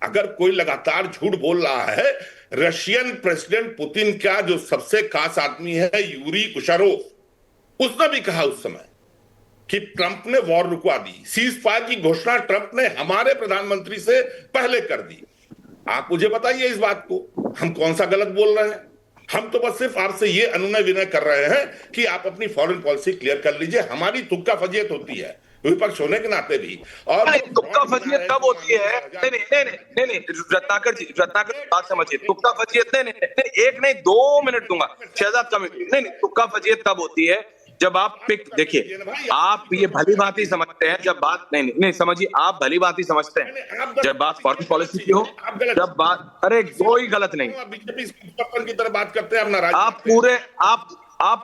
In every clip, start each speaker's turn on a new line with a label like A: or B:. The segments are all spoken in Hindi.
A: अगर कोई लगातार झूठ बोल रहा है, रशियन प्रेसिडेंट पुतिन का जो सबसे खास आदमी है यूरी उशरोव, उसने भी कहा उस समय कि ट्रंप ने वॉर रुकवा दी, सीज फायर की घोषणा ट्रंप ने हमारे प्रधानमंत्री से पहले कर दी। आप मुझे बताइए इस बात को, हम कौन सा गलत बोल रहे हैं? हम तो बस सिर्फ आपसे ये अनुनय विनय कर रहे हैं कि आप अपनी फॉरेन पॉलिसी क्लियर कर लीजिए। हमारी तुक्का फजियत होती है विपक्ष होने के नाते भी। और
B: नहीं, तुक्का फजियत कब होती है? नहीं नहीं नहीं नहीं नहीं, रत्नाकर जी, रत्नाकर बात समझिए। तुक्का फजियत नहीं नहीं नहीं, एक नहीं 2 मिनट दूंगा शहजाद कमेटी। नहीं नहीं, तुक्का फजियत तब होती है जब आप पिक देखिए, आप ये भली भांति समझते हैं जब बात नहीं नहीं नहीं समझिए, आप भली भांति समझते हैं जब बात फॉरेन पॉलिसी की हो, जब बात अरे कोई गलत नहीं,
A: बीजेपी की तरह बात करते हैं, नाराज
B: आप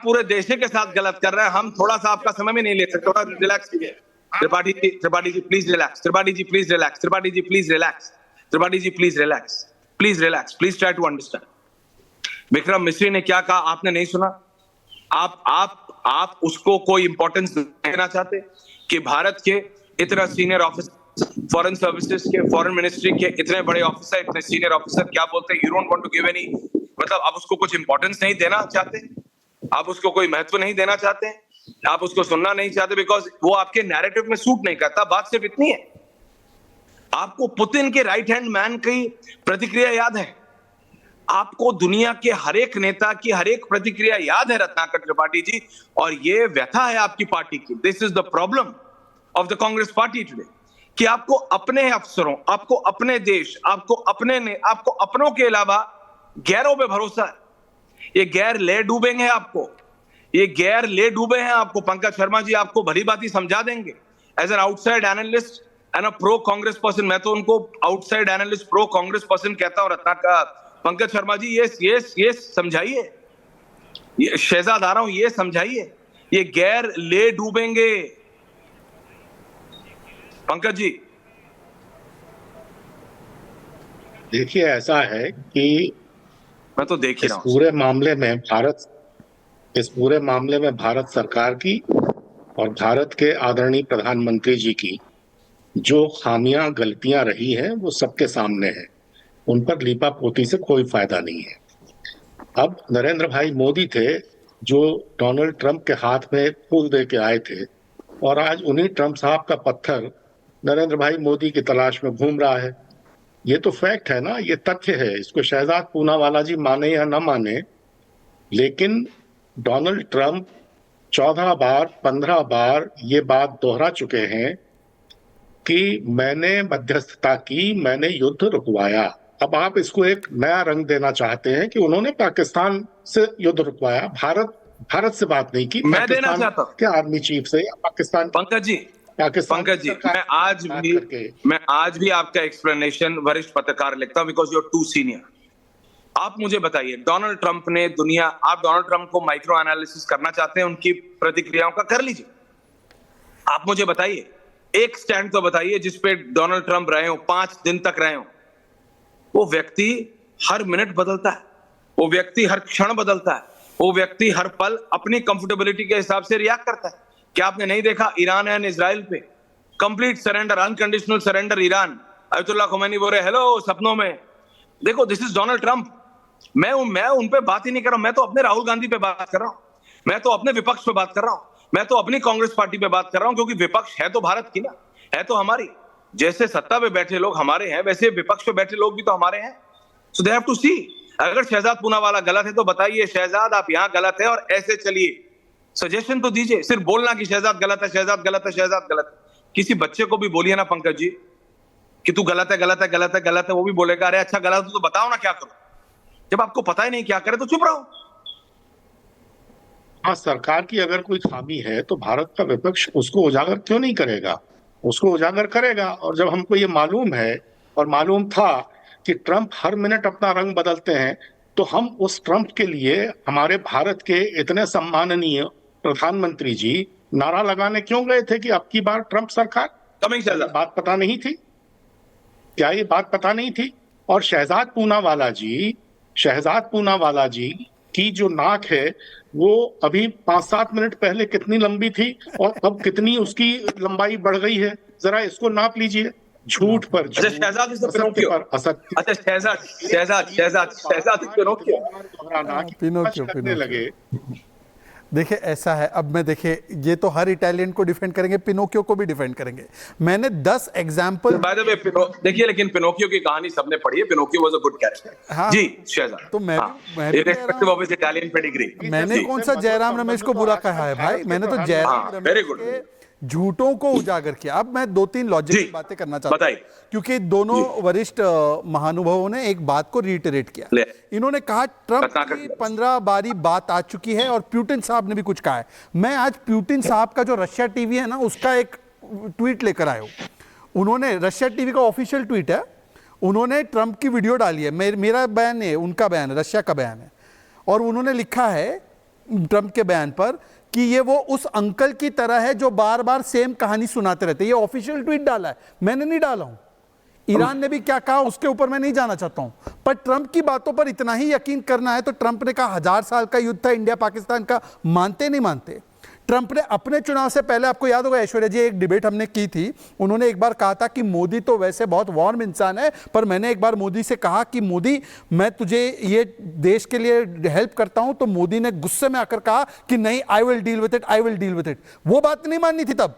B: पूरे देश के साथ गलत कर रहे हैं। हम थोड़ा सा आपका समय भी नहीं ले सकते, थोड़ा रिलैक्स कीजिए। Tripathi ji please relax, Tripathi ji please relax, Tripathi ji please relax, Tripathi ji please relax, please relax, please try to understand. Vikram Misri ने क्या कहा आपने नहीं सुना? आप उसको कोई इंपॉर्टेंस देना चाहते कि भारत के इतना सीनियर ऑफिसर, फॉरेन सर्विसेज के, फॉरेन मिनिस्ट्री के इतने बड़े ऑफिसर, इतने सीनियर ऑफिसर क्या बोलते हैं, you don't want to give any, मतलब आप उसको कुछ इंपॉर्टेंस नहीं देना चाहते, आप उसको कोई महत्व नहीं देना चाहते, आप उसको सुनना नहीं चाहते बिकॉज वो आपके नैरेटिव में सूट नहीं करता। बात सिर्फ इतनी है। आपको पुतिन के राइट हैंड मैन की प्रतिक्रिया याद है, आपको दुनिया के हर एक नेता की हर एक प्रतिक्रिया याद है रत्नाकर त्रिपाठी जी, और ये व्यथा है आपकी पार्टी की। This is the problem of the Congress party today कि आपको अपने अफसरों, आपको अपने देश, आपको अपनों के अलावा गैरों पे भरोसा है। ये गैर ले डूबेंगे आपको, ये गैर ले डूबे हैं आपको। पंकज शर्मा जी आपको भली बात समझा देंगे as an outside analyst and a pro Congress person. मैं तो उनको outside analyst pro Congress person कहता हूं। रत्नाकर पंकज शर्मा जी ये समझाइए, ये शहजाद आ रहा हूं, ये समझाइए, ये गैर ले डूबेंगे। पंकज जी
C: देखिए, ऐसा है कि
B: मैं तो देख ही रहा हूं,
C: इस पूरे मामले में भारत सरकार की और भारत के आदरणीय प्रधानमंत्री जी की जो खामियां गलतियां रही हैं वो सबके सामने है। उन पर लीपापोती से कोई फायदा नहीं है। अब नरेंद्र भाई मोदी थे जो डोनाल्ड ट्रंप के हाथ में फूल दे के आए थे, और आज उन्हीं ट्रंप साहब का पत्थर नरेंद्र भाई मोदी की तलाश में घूम रहा है। ये तो फैक्ट है ना, ये तथ्य है। इसको शहजाद पूनावाला जी माने या न माने, लेकिन डोनाल्ड ट्रंप 14 बार 15 बार ये बात दोहरा चुके हैं कि मैंने मध्यस्थता की, मैंने युद्ध रुकवाया। अब आप इसको एक नया रंग देना चाहते हैं कि उन्होंने पाकिस्तान से युद्ध रुकवाया, भारत से बात नहीं की,
B: मैं देना चाहता हूं
C: के आर्मी चीफ से या पाकिस्तान।
B: पंकज जी मैं आज भी आपका एक्सप्लेनेशन वरिष्ठ पत्रकार लिखता हूं because you are too senior. आप मुझे बताइए, डोनाल्ड ट्रंप ने आप डोनाल्ड ट्रंप को माइक्रो एनालिसिस करना चाहते हैं, उनकी प्रतिक्रियाओं का कर लीजिए। आप मुझे बताइए, एक स्टैंड तो बताइए जिसपे डोनाल्ड ट्रंप रहे हो, 5 दिन तक रहे हो। वो व्यक्ति हर मिनट बदलता है, वो व्यक्ति हर क्षण बदलता है, वो व्यक्ति हर पल अपनी कंफर्टेबिलिटी के हिसाब से रिएक्ट करता है। क्या आपने नहीं देखा ईरान एंड इजराइल पे complete surrender, unconditional surrender Iran, Ayatollah Khomeini बोल रहे हेलो सपनों में। देखो, दिस इज डोनाल्ड ट्रंप। मैं उन पे बात ही नहीं कर रहा हूं, मैं तो अपने राहुल गांधी पे बात कर रहा हूं, मैं तो अपने विपक्ष पे बात कर रहा हूं, मैं तो अपनी कांग्रेस पार्टी पे बात कर रहा हूं, क्योंकि विपक्ष है तो भारत की ना, है तो हमारी। जैसे सत्ता पे बैठे लोग हमारे हैं, वैसे विपक्ष पे बैठे लोग भी तो हमारे हैं। सो दे हैव टू सी। अगर शहजाद पूनावाला गलत है तो बताइए शहजाद आप यहां गलत है और ऐसे चलिए, सजेशन तो दीजिए। सिर्फ बोलना कि शहजाद गलत है, शहजाद गलत है, शहजाद गलत है। किसी बच्चे को भी बोलिए ना पंकज जी कि तू गलत है, गलत है, गलत है, गलत है, वो भी बोलेगा अरे अच्छा गलत है तो बताओ ना क्या करो। जब आपको पता ही नहीं क्या करे तो चुप रहो।
C: हाँ, सरकार की अगर कोई खामी है तो भारत का विपक्ष उसको उजागर क्यों नहीं करेगा? उसको उजागर करेगा। और जब हमको ये मालूम है और मालूम था कि ट्रंप हर मिनट अपना रंग बदलते हैं, तो हम उस ट्रंप के लिए हमारे भारत के इतने सम्माननीय प्रधानमंत्री जी नारा लगाने क्यों गए थे कि अब की बार ट्रंप सरकार? बात पता नहीं थी क्या? ये बात पता नहीं थी? और शहजाद पूनावाला जी की जो नाक है वो अभी 5-7 मिनट पहले कितनी लंबी थी और अब कितनी उसकी लंबाई बढ़ गई है, जरा इसको नाप लीजिए। झूठ पर झूठ,
B: अच्छा शहजाद इज द
C: असत्य
B: पिनोकियो।
C: पर असत्य।
B: अच्छा शहजाद पिनोकियो।
C: दोहराना कि
D: पिनोकियो,
C: करने
D: पिनोकियो।
C: लगे।
D: देखिए ऐसा है, अब मैं देखिए ये तो हर इटालियन को डिफेंड करेंगे, पिनोकियो को भी डिफेंड करेंगे। मैंने 10 एग्जाम्पल
B: बाय द वे देखिए, लेकिन पिनोकियो की कहानी सबने पढ़ी है। Pinocchio was a good character.
D: हाँ,
B: जी शहजाद।
D: तो मैं भी
B: irrespective of his Italian pedigree.
D: मैंने कौन सा जयराम रमेश को बुरा कहा है भाई? मैंने तो जयराम
B: हाँ, very
D: रमेश
B: good.
D: के झूठों को उजागर किया। अब मैं 2-3 लॉजिक
B: जी,
D: की बातें करना चाहता हूँ,
B: बताइए।
D: क्योंकि दोनों वरिष्ठ महानुभावों ने एक बात को रिइटरेट किया।
B: ले।
D: इन्होंने कहा ट्रंप
B: बताकर
D: की
B: ले।
D: 15 बारी बात आ चुकी है और पुतिन साहब ने भी कुछ कहा है। मैं आज पुतिन साहब का जो रशिया टीवी है ना, उसका एक ट्वीट लेकर आया हूं। उन्होंने, रशिया टीवी का ऑफिशियल ट्वीट है, उन्होंने ट्रंप की वीडियो डाली है। मेरा बयान नहीं है, उनका बयान है, रशिया का बयान है। और उन्होंने लिखा है ट्रंप के बयान पर कि ये वो उस अंकल की तरह है जो बार बार सेम कहानी सुनाते रहते हैं। ये ऑफिशियल ट्वीट डाला है, मैंने नहीं डाला हूं। ईरान ने भी क्या कहा उसके ऊपर मैं नहीं जाना चाहता हूं, पर ट्रंप की बातों पर इतना ही यकीन करना है तो ट्रंप ने कहा 1000 साल का युद्ध था इंडिया पाकिस्तान का, मानते नहीं मानते? ट्रंप ने अपने चुनाव से पहले, आपको याद होगा ऐश्वर्या जी, एक डिबेट हमने की थी, उन्होंने एक बार कहा था कि मोदी तो वैसे बहुत वार्म इंसान है, पर मैंने एक बार मोदी से कहा कि मोदी मैं तुझे ये देश के लिए हेल्प करता हूं, तो मोदी ने गुस्से में आकर कहा कि नहीं, I will deal with it, I will deal with it. वो बात नहीं माननी थी तब।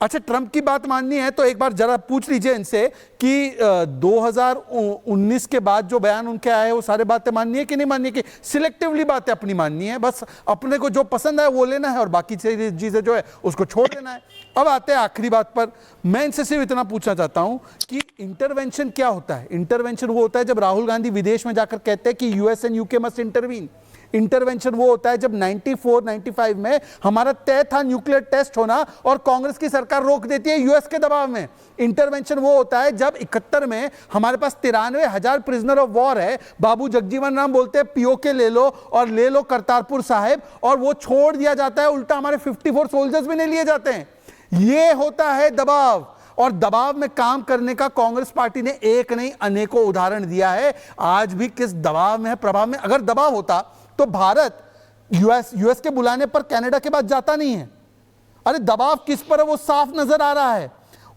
D: अच्छा, ट्रंप की बात माननी है तो एक बार जरा पूछ लीजिए इनसे कि 2019 के बाद जो बयान उनके आए वो सारे बातें माननी है कि नहीं माननी है, कि सिलेक्टिवली बातें अपनी माननी है, बस अपने को जो पसंद है वो लेना है और बाकी चीजें जो है उसको छोड़ देना है। अब आते हैं आखिरी बात पर। मैं इनसे सिर्फ इतना पूछना चाहता हूं कि इंटरवेंशन क्या होता है? इंटरवेंशन वो होता है जब राहुल गांधी विदेश में जाकर कहते हैं कि US and UK must intervene. Intervention वो होता है जब 94-95 में हमारा तय था न्यूक्लियर टेस्ट होना और कांग्रेस की सरकार रोक देती है यूएस के दबाव में। इंटरवेंशन वो होता है जब 71 में हमारे पास 93,000 प्रिजनर ऑफ वॉर है, बाबू जगजीवन राम बोलते हैं पीओके ले लो और ले लो करतारपुर साहिब, और वो छोड़ दिया जाता है, उल्टा हमारे 54 सोल्जर्स भी नहीं लिए जाते हैं। ये होता है दबाव, और दबाव में काम करने का कांग्रेस पार्टी ने एक नहीं अनेकों उदाहरण दिया है। आज भी किस दबाव में है, प्रभाव में। अगर दबाव होता तो भारत यूएस के बुलाने पर कनाडा के बाद जाता नहीं है। अरे दबाव किस पर है वो साफ नजर आ रहा है।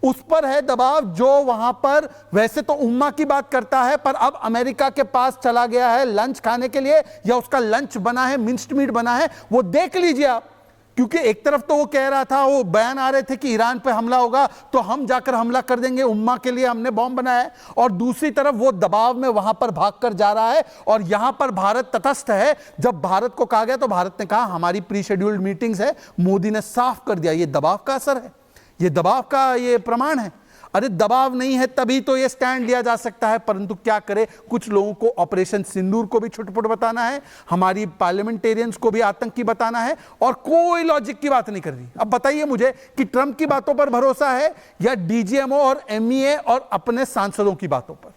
D: उस पर है दबाव जो वहां पर वैसे तो उम्मा की बात करता है, पर अब अमेरिका के पास चला गया है लंच खाने के लिए, या उसका लंच बना है, मिन्स्ड मीट बना है, वो देख लीजिए आप। क्योंकि एक तरफ तो वो कह रहा था, वो बयान आ रहे थे कि ईरान पे हमला होगा तो हम जाकर हमला कर देंगे, उम्मा के लिए हमने बॉम्ब बनाया है, और दूसरी तरफ वो दबाव में वहां पर भागकर जा रहा है। और यहां पर भारत तटस्थ है। जब भारत को कहा गया तो भारत ने कहा हमारी प्री शेड्यूल्ड मीटिंग्स है। मोदी ने साफ कर दिया, ये दबाव का असर है, ये दबाव का ये प्रमाण है। अरे दबाव नहीं है तभी तो ये स्टैंड लिया जा सकता है, परंतु क्या करे, कुछ लोगों को ऑपरेशन सिंदूर को भी छुटपुट बताना है, हमारी पार्लियामेंटेरियंस को भी आतंकी बताना है, और कोई लॉजिक की बात नहीं कर रही। अब बताइए मुझे कि ट्रंप की बातों पर भरोसा है या डीजीएमओ और एमईए और अपने सांसदों की बातों पर?